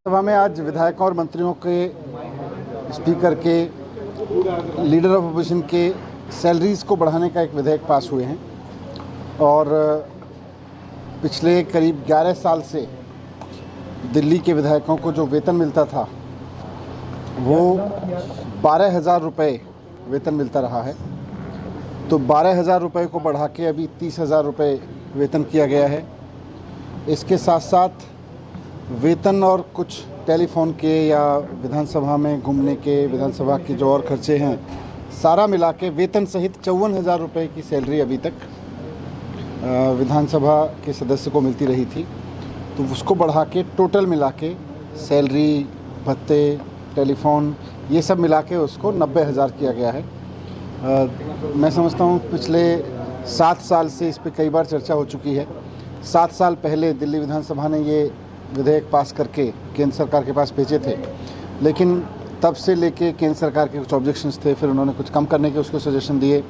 सभा में आज विधायकों और मंत्रियों के, स्पीकर के, लीडर ऑफ अपोजिशन के सैलरीज को बढ़ाने का एक विधेयक पास हुए हैं और पिछले करीब 11 साल से दिल्ली के विधायकों को जो वेतन मिलता था वो 12,000 रुपये वेतन मिलता रहा है। तो 12,000 रुपये को बढ़ा के अभी 30,000 रुपये वेतन किया गया है। इसके साथ साथ वेतन और कुछ टेलीफोन के या विधानसभा में घूमने के, विधानसभा के जो और खर्चे हैं, सारा मिला के वेतन सहित 54,000 रुपये की सैलरी अभी तक विधानसभा के सदस्य को मिलती रही थी। तो उसको बढ़ा के टोटल मिला के सैलरी, भत्ते, टेलीफोन, ये सब मिला के उसको 90,000 किया गया है। मैं समझता हूँ पिछले 7 साल से इस पर कई बार चर्चा हो चुकी है। 7 साल पहले दिल्ली विधानसभा ने ये विधेयक पास करके केंद्र सरकार के पास भेजे थे, लेकिन तब से लेके केंद्र सरकार के कुछ ऑब्जेक्शंस थे, फिर उन्होंने कुछ कम करने के उसको सजेशन दिए।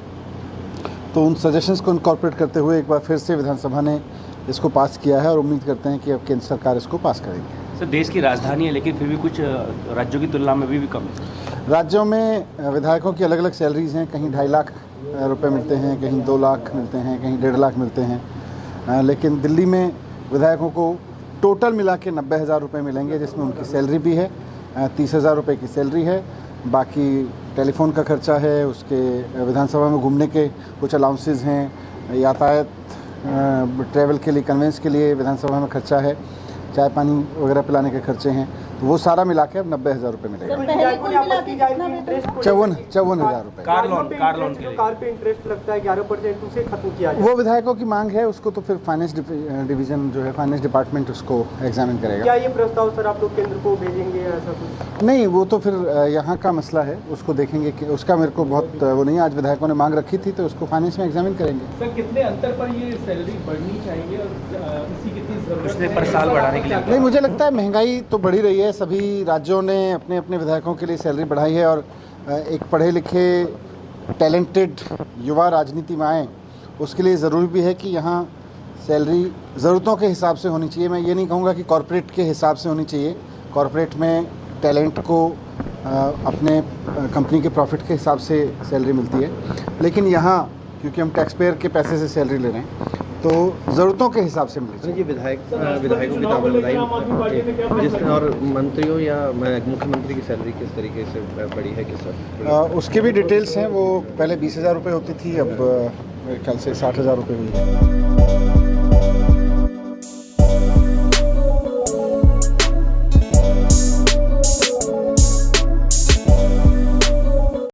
तो उन सजेशंस को इनकॉर्पोरेट करते हुए एक बार फिर से विधानसभा ने इसको पास किया है और उम्मीद करते हैं कि अब केंद्र सरकार इसको पास करेगी। सर, देश की राजधानी है लेकिन फिर भी कुछ राज्यों की तुलना में भी कम है। राज्यों में विधायकों की अलग अलग सैलरीज हैं। कहीं 2.5 लाख रुपए मिलते हैं, कहीं 2 लाख मिलते हैं, कहीं 1.5 लाख मिलते हैं। लेकिन दिल्ली में विधायकों को टोटल मिला के 90,000 रुपये मिलेंगे, जिसमें उनकी सैलरी भी है, 30,000 रुपये की सैलरी है, बाकी टेलीफोन का खर्चा है, उसके विधानसभा में घूमने के कुछ अलाउंसेस हैं, यातायात, ट्रैवल के लिए, कन्वेंस के लिए विधानसभा में खर्चा है, चाय पानी वगैरह पिलाने के खर्चे हैं। तो वो सारा मिला के अब 90,000 रुपये मिलेगा। 54,000 रुपये। कार लोन के लिए कार पे इंटरेस्ट लगता है 11%, उसे खत्म किया जाए। वो विधायकों की मांग है, उसको तो फिर फाइनेंस डिवीजन जो है, फाइनेंस डिपार्टमेंट उसको एग्जामिन करेगा। क्या ये प्रस्ताव सर आप लोग केंद्र को भेजेंगे या ऐसा कुछ? नहीं, वो तो फिर यहाँ का मसला है, उसको देखेंगे कि उसका मेरे को बहुत वो नहीं है। आज विधायकों ने मांग रखी थी तो उसको फाइनेंस में एग्जामिन करेंगे। सर, कितने अंतर पर ये सैलरी बढ़नी चाहिए और इसकी कितनी जरूरत पिछले पर साल बढ़ाने के लिए? नहीं, मुझे लगता है महंगाई तो बढ़ी रही है। सभी राज्यों ने अपने अपने विधायकों के लिए सैलरी बढ़ाई है और एक पढ़े लिखे टैलेंटेड युवा राजनीति में आएँ, उसके लिए ज़रूरी भी है कि यहाँ सैलरी ज़रूरतों के हिसाब से होनी चाहिए। मैं ये नहीं कहूँगा कि कॉरपोरेट के हिसाब से होनी चाहिए। कॉरपोरेट में टैलेंट को अपने कंपनी के प्रॉफिट के हिसाब से सैलरी मिलती है, लेकिन यहाँ क्योंकि हम टैक्स पेयर के पैसे से सैलरी ले रहे हैं तो ज़रूरतों के हिसाब से मिलनी चाहिए। विधायकों की ताबड़ बताई जिस और मंत्रियों या मुख्यमंत्री की सैलरी किस तरीके से बढ़ी है, किस सर? उसके भी डिटेल्स हैं। वो पहले 20,000 रुपये होती थी, अब मेरे ख्याल से 60,000 रुपये हुई है।